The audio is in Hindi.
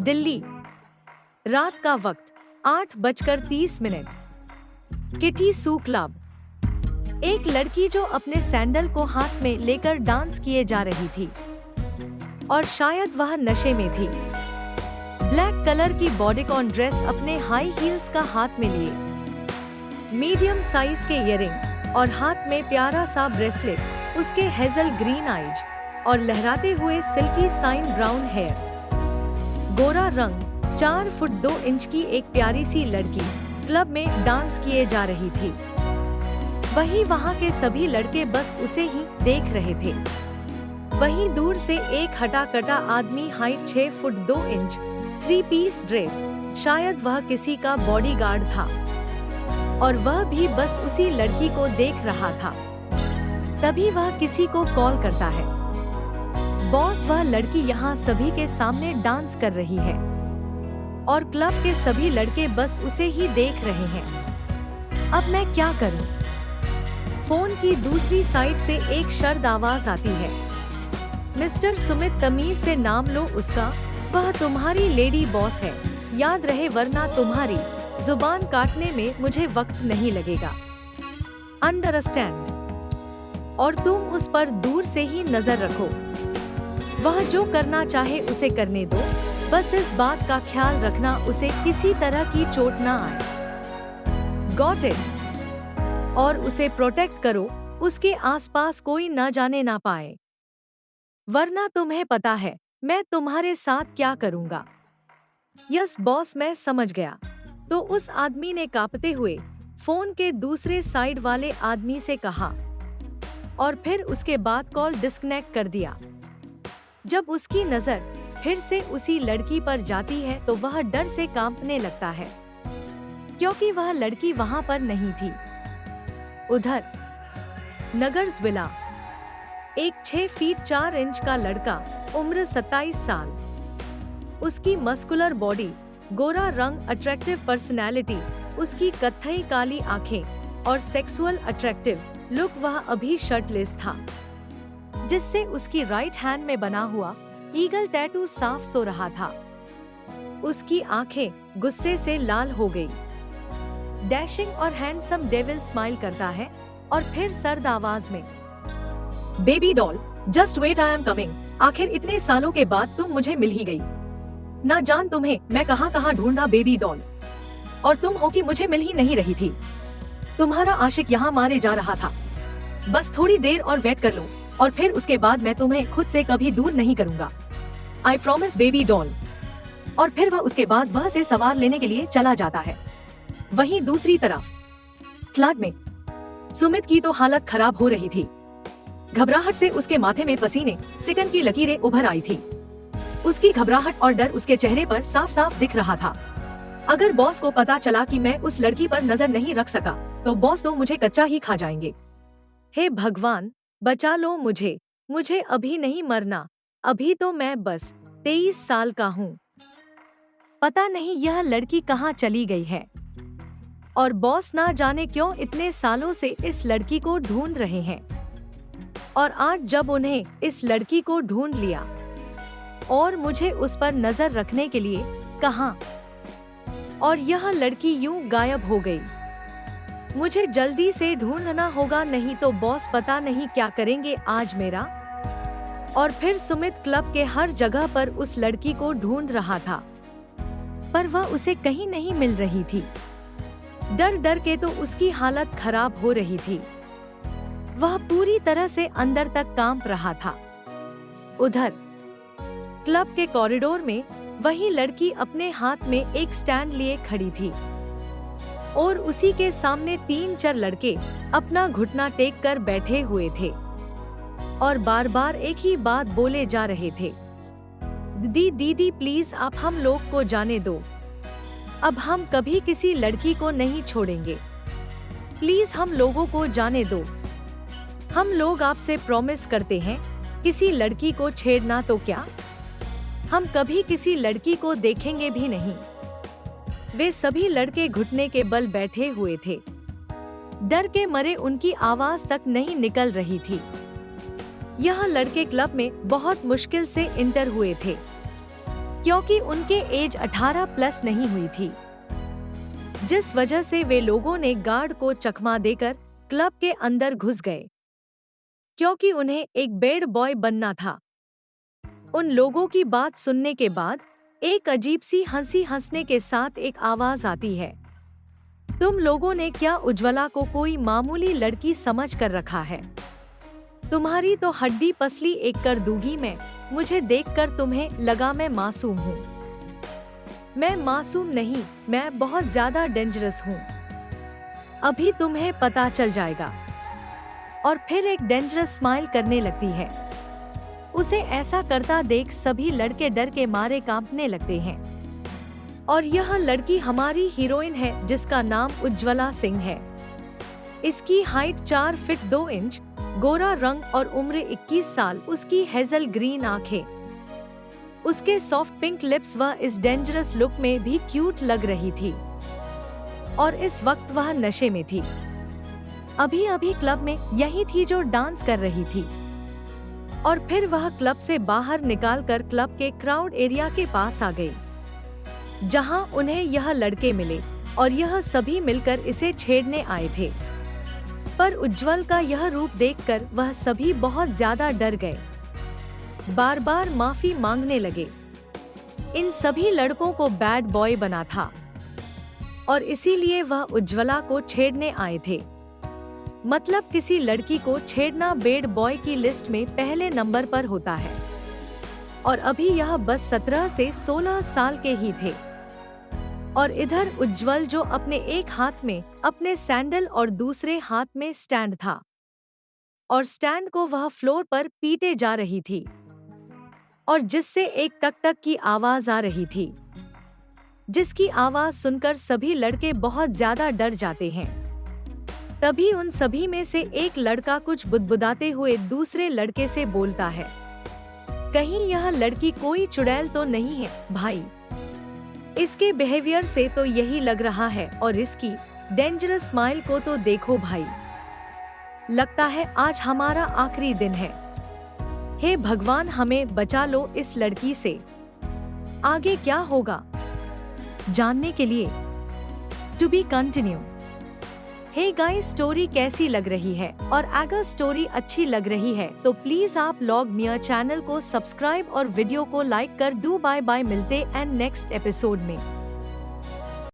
दिल्ली। रात का वक्त 8:30। किटी सू क्लब। एक लड़की जो अपने सैंडल को हाथ में लेकर डांस किए जा रही थी और शायद वह नशे में थी। ब्लैक कलर की बॉडीकॉन ड्रेस अपने हाई हील्स का हाथ में लिए, मीडियम साइज के इयररिंग और हाथ में प्यारा सा ब्रेसलेट, उसके हेजल ग्रीन आईज और लहराते हुए सिल्की साइन ब्राउन हेयर। गोरा रंग, 4 फुट 2 इंच की एक प्यारी सी लड़की क्लब में डांस किए जा रही थी। वहीं वहां के सभी लड़के बस उसे ही देख रहे थे। वहीं दूर से एक हटा कटा आदमी, height 6 foot 2 inch, 3 piece dress, शायद वह किसी का बॉडीगार्ड था और वह भी बस उसी लड़की को देख रहा था। तभी वह किसी को कॉल करता है, बॉस वह लड़की यहाँ सभी के सामने डांस कर रही है और क्लब के सभी लड़के बस उसे ही देख रहे हैं। अब मैं क्या करूं? फोन की दूसरी साइड से एक शर्द आवाज आती है, मिस्टर सुमित, तमीज से नाम लो उसका, वह तुम्हारी लेडी बॉस है, याद रहे वरना तुम्हारी जुबान काटने में मुझे वक्त नहीं लगेगा। अंडरस्टैंड? और तुम उस पर दूर से ही नजर रखो, वह जो करना चाहे उसे करने दो, बस इस बात का ख्याल रखना उसे किसी तरह की चोट ना आए। Got it? और उसे प्रोटेक्ट करो, उसके आसपास कोई ना जाने ना पाए, वरना तुम्हें पता है मैं तुम्हारे साथ क्या करूंगा। यस बॉस, मैं समझ गया। तो उस आदमी ने कांपते हुए फोन के दूसरे साइड वाले आदमी से कहा और फिर उसके बाद कॉल डिस्कनेक्ट कर दिया। जब उसकी नजर फिर से उसी लड़की पर जाती है तो वह डर से कांपने लगता है, क्योंकि वह लड़की वहां पर नहीं थी। उधर नगर्सविला, एक 6 फीट 4 इंच का लड़का, उम्र 27 साल, उसकी मस्कुलर बॉडी, गोरा रंग, अट्रैक्टिव पर्सनैलिटी, उसकी कत्थई काली आंखें और सेक्सुअल अट्रैक्टिव लुक, वह अभी शर्टलेस था, जिससे उसकी राइट हैंड में बना हुआ ईगल टैटू साफ सो रहा था। उसकी आंखें गुस्से से लाल हो गई। डैशिंग और हैंडसम डेविल स्माइल करता है और फिर सर्द आवाज में, baby doll, just wait, I am coming. आखिर इतने सालों के बाद तुम मुझे मिल ही गई। ना जान तुम्हें मैं कहां कहां ढूंढा बेबी डॉल, और तुम हो कि मुझे मिल ही नहीं रही थी। तुम्हारा आशिक यहाँ मारे जा रहा था। बस थोड़ी देर और वेट कर लो और फिर उसके बाद मैं तुम्हें खुद से कभी दूर नहीं करूंगा। I promise baby doll. और फिर वह उसके बाद वह से सवार लेने के लिए चला जाता है। वहीं दूसरी तरफ फ्लैट में सुमित की तो हालत खराब हो रही थी। घबराहट से उसके माथे में पसीने, सिकन की लकीरें उभर आई थी। उसकी घबराहट और डर उसके चेहरे पर साफ साफ दिख रहा था। अगर बॉस को पता चला कि मैं उस लड़की पर नजर नहीं रख सका तो बॉस तो मुझे कच्चा ही खा जाएंगे। हे भगवान, बचा लो मुझे, मुझे अभी नहीं मरना, अभी तो मैं बस 23 साल का हूँ। पता नहीं यह लड़की कहाँ चली गई है और बॉस ना जाने क्यों इतने सालों से इस लड़की को ढूंढ रहे हैं। और आज जब उन्हें इस लड़की को ढूंढ लिया और मुझे उस पर नजर रखने के लिए कहा और यह लड़की यूं गायब हो गई। मुझे जल्दी से ढूंढना होगा, नहीं तो बॉस पता नहीं क्या करेंगे आज मेरा। और फिर सुमित क्लब के हर जगह पर उस लड़की को ढूंढ रहा था, पर वह उसे कहीं नहीं मिल रही थी। डर डर के तो उसकी हालत खराब हो रही थी। वह पूरी तरह से अंदर तक कांप रहा था। उधर क्लब के कॉरिडोर में वही लड़की अपने हाथ में एक स्टैंड लिए खड़ी थी और उसी के सामने 3-4 लड़के अपना घुटना टेक कर बैठे हुए थे और बार बार एक ही बात बोले जा रहे थे, दीदी प्लीज आप हम लोग को जाने दो, अब हम कभी किसी लड़की को नहीं छोड़ेंगे, प्लीज हम लोगों को जाने दो। हम लोग आपसे प्रॉमिस करते हैं, किसी लड़की को छेड़ना तो क्या, हम कभी किसी लड़की को देखेंगे भी नहीं। वे सभी लड़के घुटने के बल बैठे हुए थे। डर के मरे उनकी आवाज तक नहीं निकल रही थी। यह लड़के क्लब में बहुत मुश्किल से इंटर हुए थे, क्योंकि उनके एज 18 प्लस नहीं हुई थी, जिस वजह से वे लोगों ने गार्ड को चकमा देकर क्लब के अंदर घुस गए, क्योंकि उन्हें एक बेड बॉय बनना था। उन लोगों की बात सुनने के बाद एक अजीब सी हंसी हंसने के साथ एक आवाज आती है, तुम लोगों ने क्या उज्ज्वला को कोई मामूली लड़की समझ कर रखा है? तुम्हारी तो हड्डी पसली एक कर दूंगी मैं। मुझे देखकर तुम्हें लगा मैं मासूम हूँ। मैं मासूम नहीं, मैं बहुत ज्यादा डेंजरस हूँ। अभी तुम्हें पता चल जाएगा। और फिर एक डेंजरस स्माइल करने लगती है। उसे ऐसा करता देख सभी लड़के डर के मारे कांपने लगते हैं। और यह लड़की हमारी हीरोइन है जिसका नाम उज्ज्वला सिंह है। इसकी हाइट 4 फीट 2 इंच, गोरा रंग और उम्र 21 साल। उसकी हेजल ग्रीन आंखें, उसके सॉफ्ट पिंक लिप्स, वह इस डेंजरस लुक में भी क्यूट लग रही थी। और इस वक्त वह नशे में थी। अभी अभी क्लब में यही थी जो डांस कर रही थी। और फिर वह क्लब से बाहर निकालकर क्लब के क्राउड एरिया के पास आ गई, जहां उन्हें यह लड़के मिले और यह सभी मिलकर इसे छेड़ने आए थे। पर उज्ज्वल का यह रूप देखकर वह सभी बहुत ज्यादा डर गए, बार बार माफी मांगने लगे। इन सभी लड़कों को बैड बॉय बना था और इसीलिए वह उज्ज्वला को छेड़ने आए थे। मतलब किसी लड़की को छेड़ना बेड बॉय की लिस्ट में पहले नंबर पर होता है। और अभी यह बस 17 से 16 साल के ही थे। और इधर उज्ज्वल जो अपने एक हाथ में अपने सैंडल और दूसरे हाथ में स्टैंड था, और स्टैंड को वह फ्लोर पर पीटे जा रही थी, और जिससे एक टक टक की आवाज आ रही थी, जिसकी आवाज सुनकर सभी लड़के बहुत ज्यादा डर जाते हैं। तभी उन सभी में से एक लड़का कुछ बुदबुदाते हुए दूसरे लड़के से बोलता है, कहीं यह लड़की कोई चुड़ैल तो नहीं है भाई? इसके बिहेवियर से तो यही लग रहा है, और इसकी डेंजरस स्माइल को तो देखो भाई। लगता है आज हमारा आखिरी दिन है। हे भगवान, हमें बचा लो इस लड़की से। आगे क्या होगा जानने के लिए to be continue. Hey guys, story कैसी लग रही है? और अगर स्टोरी अच्छी लग रही है तो प्लीज आप लॉग मिया चैनल को सब्सक्राइब और वीडियो को लाइक कर दो। बाय बाय, मिलते हैं नेक्स्ट एपिसोड में।